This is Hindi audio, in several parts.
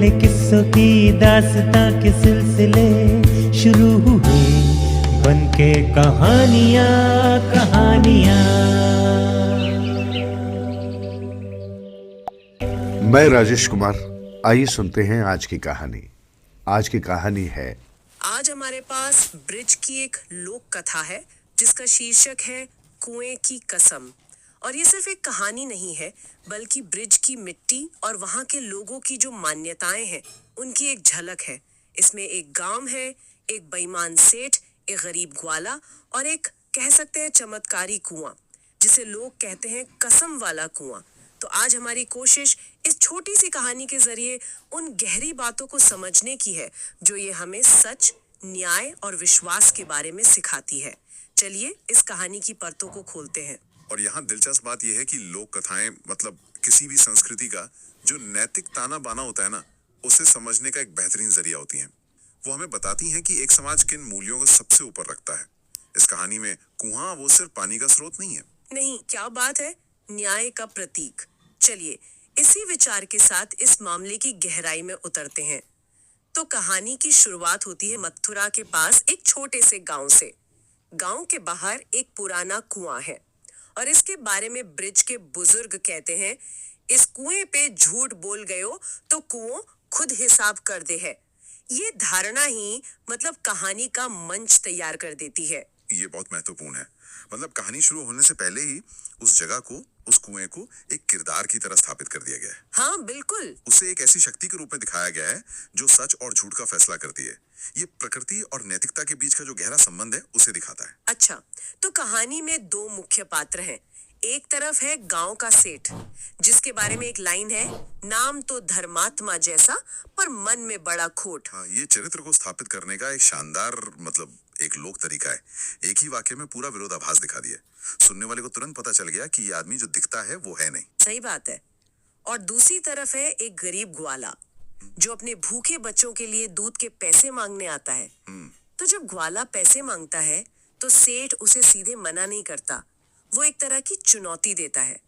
अकेले किस्सों की दास्तां के सिलसिले शुरू हुए बनके कहानियां कहानियां। मैं राजेश कुमार, आइए सुनते हैं आज की कहानी। आज की कहानी है, आज हमारे पास ब्रिज की एक लोक कथा है जिसका शीर्षक है कुएं की कसम। और ये सिर्फ एक कहानी नहीं है, बल्कि ब्रिज की मिट्टी और वहाँ के लोगों की जो मान्यताएं हैं उनकी एक झलक है। इसमें एक गांव है, एक बेईमान सेठ, एक गरीब ग्वाला और एक कह सकते हैं चमत्कारी कुआं, जिसे लोग कहते हैं कसम वाला कुआं। तो आज हमारी कोशिश इस छोटी सी कहानी के जरिए उन गहरी बातों को समझने की है जो ये हमें सच, न्याय और विश्वास के बारे में सिखाती है। चलिए इस कहानी की परतों को खोलते हैं। और यहाँ दिलचस्प बात यह है कि लोक कथाएं मतलब किसी भी संस्कृति का जो नैतिक ताना बाना होता है ना, उसे समझने का एक बेहतरीन जरिया होती हैं। वो हमें बताती हैं कि एक समाज किन मूल्यों को सबसे ऊपर रखता है। इस कहानी में कुआं वो सिर्फ पानी का स्रोत नहीं है। नहीं, क्या बात है, न्याय का प्रतीक। चलिए इसी विचार के साथ इस मामले की गहराई में उतरते हैं। तो कहानी की शुरुआत होती है मथुरा के पास एक छोटे से गांव से। गांव के बाहर एक पुराना कुआं है और इसके बारे में ब्रिज के बुजुर्ग कहते हैं, इस कुएं पे झूठ बोल गए हो तो कुओं खुद हिसाब कर दे है। ये धारणा ही मतलब कहानी का मंच तैयार कर देती है। ये बहुत महत्वपूर्ण है। मतलब कहानी शुरू होने से पहले ही उस जगह को, उस कुएं को एक किरदार की तरह स्थापित कर दिया गया है। हाँ बिल्कुल। उसे एक ऐसी शक्ति के रूप में दिखाया गया है जो सच और झूठ का फैसला करती है। ये प्रकृति और नैतिकता के बीच का जो गहरा संबंध है उसे दिखाता है। अच्छा, तो कहानी में दो मुख्य पात्र हैं। एक तरफ है गांव का सेठ, जिसके बारे में एक लाइन है, नाम तो धर्मात्मा जैसा पर मन में बड़ा खोट। हाँ, ये चरित्र को स्थापित करने का एक शानदार मतलब एक लोक तरीका है। एक ही वाक्य में पूरा विरोधाभास दिखा दिया। सुनने वाले को तुरंत पता चल गया कि ये आदमी जो दिखता है वो है नहीं। सही बात है। और दूसरी तरफ है एक गरीब ग्वाला जो अपने भूखे बच्चों के लिए दूध के पैसे मांगने आता है। तो जब ग्वाला पैसे मांगता है तो सेठ उसे सीधे मना नहीं करता। वो एक तरह की चुनौती देता है।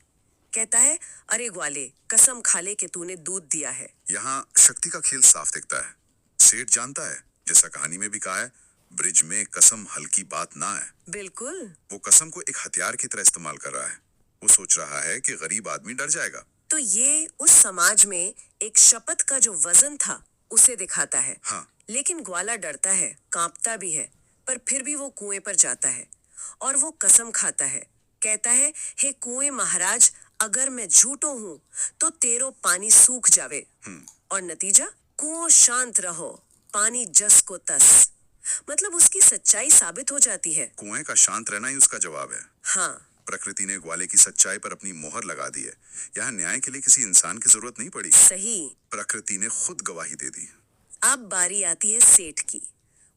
कहता है, अरे ग्वाले, कसम खा ले कि तूने दूध दिया है। यहाँ शक्ति का खेल साफ दिखता है। सेठ जानता है, जैसा कहानी में भी कहा है, ब्रिज में कसम हल्की बात ना है। बिल्कुल। वो कसम को एक हथियार की तरह इस्तेमाल कर रहा है। वो सोच रहा है कि गरीब आदमी डर जाएगा। तो ये उस समाज में एक शपथ का जो वजन था उसे दिखाता है। हाँ। लेकिन ग्वाला डरता है, कांपता भी है, पर फिर भी वो कुएं पर जाता है और वो कसम खाता है। कहता है, हे कुएं महाराज, अगर मैं झूठो हूँ तो तेरो पानी सूख जावे। और नतीजा, कुओं शांत रहो, पानी जस को तस। मतलब उसकी सच्चाई साबित हो जाती है। कुएं का शांत रहना ही उसका जवाब है। हाँ। प्रकृति ने ग्वाले की सच्चाई पर अपनी मोहर लगा दी है। यहाँ न्याय के लिए किसी इंसान की जरूरत नहीं पड़ी। सही। प्रकृति ने खुद गवाही दे दी। अब बारी आती है सेठ की।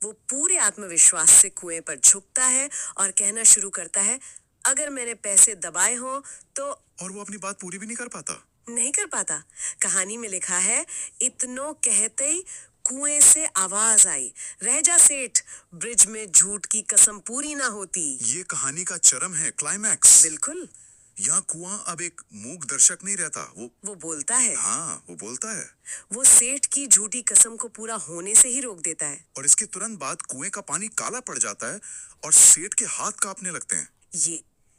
वो पूरे आत्मविश्वास से कुएं पर झुकता है और कहना शुरू करता है, अगर मैंने पैसे दबाए हो तो। और वो अपनी बात पूरी भी नहीं कर पाता। कहानी में लिखा है, इतनो कहते ही कुएं से आवाज आई, रह जा सेठ, ब्रिज में झूठ की कसम पूरी ना होती। ये कहानी का चरम है, क्लाइमैक्स। बिल्कुल। यहाँ कुआं अब एक मूक दर्शक नहीं रहता, वो बोलता है। हाँ, वो बोलता है। वो सेठ की झूठी कसम को पूरा होने से ही रोक देता है। और इसके तुरंत बाद कुएं का पानी काला पड़ जाता है और सेठ के हाथ कांपने लगते हैं।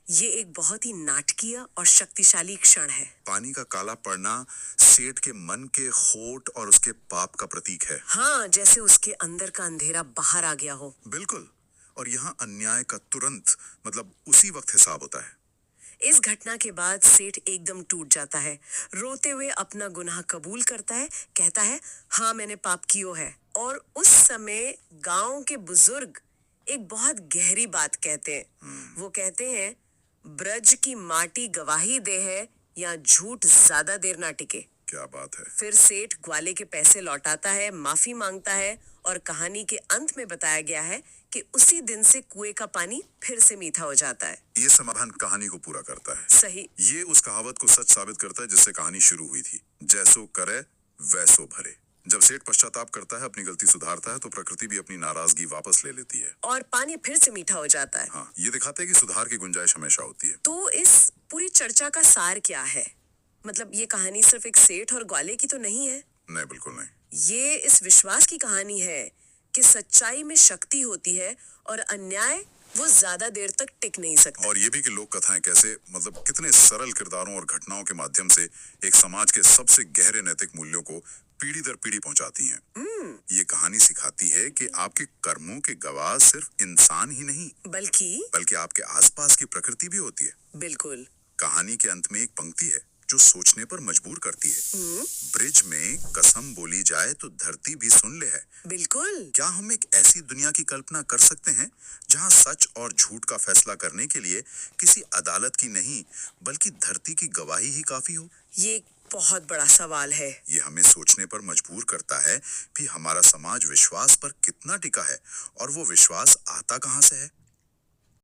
ये एक बहुत ही नाटकीय और शक्तिशाली क्षण है। पानी का काला पड़ना सेठ के मन के खोट और उसके पाप का प्रतीक है। हाँ, जैसे उसके अंदर का अंधेरा बाहर आ गया हो। बिल्कुल। और यहाँ अन्याय का तुरंत मतलब उसी वक्त हिसाब होता है। इस घटना के बाद सेठ एकदम टूट जाता है। रोते हुए अपना गुनाह कबूल करता है। कहता है, हाँ मैंने पाप कियो है। और उस समय गांव के बुजुर्ग एक बहुत गहरी बात कहते हैं। वो कहते हैं, ब्रज की माटी गवाही दे है या झूठ ज्यादा देर ना टिके। क्या बात है। फिर सेठ ग्वाले के पैसे लौटाता है, माफी मांगता है और कहानी के अंत में बताया गया है कि उसी दिन से कुएं का पानी फिर से मीठा हो जाता है। ये समाधान कहानी को पूरा करता है। सही। ये उस कहावत को सच साबित करता है जिससे कहानी शुरू हुई थी, जैसो करे वैसो भरे। जब सेठ पश्चाताप करता है, अपनी गलती सुधारता है, तो प्रकृति भी अपनी नाराजगी वापस ले लेती है और पानी फिर से मीठा हो जाता है। हाँ, ये दिखाता है कि सुधार की गुंजाइश हमेशा होती है। तो इस पूरी चर्चा का सार क्या है? मतलब ये कहानी सिर्फ एक सेठ और ग्वाले की तो नहीं है। नहीं, बिल्कुल नहीं। ये इस विश्वास की कहानी है कि सच्चाई में शक्ति होती है और अन्याय वो ज्यादा देर तक टिक नहीं सकता। और ये भी कि लोक कथाएं कैसे मतलब कितने सरल किरदारों और घटनाओं के माध्यम से एक समाज के सबसे गहरे नैतिक मूल्यों को पीढ़ी दर पीढ़ी पहुंचाती हैं। ये कहानी सिखाती है कि आपके कर्मों के गवाह सिर्फ इंसान ही नहीं बल्कि आपके आसपास की प्रकृति भी होती है। बिल्कुल। कहानी के अंत में एक पंक्ति है जो सोचने पर मजबूर करती है। ब्रिज में कसम बोली जाए तो धरती भी सुन ले है। बिल्कुल। क्या हम एक ऐसी दुनिया की कल्पना कर सकते हैं जहां सच और झूठ का फैसला करने के लिए किसी अदालत की नहीं बल्कि धरती की गवाही ही काफी हो? ये एक बहुत बड़ा सवाल है। ये हमें सोचने पर मजबूर करता है कि हमारा समाज विश्वास पर कितना टिका है और वो विश्वास आता कहां से है।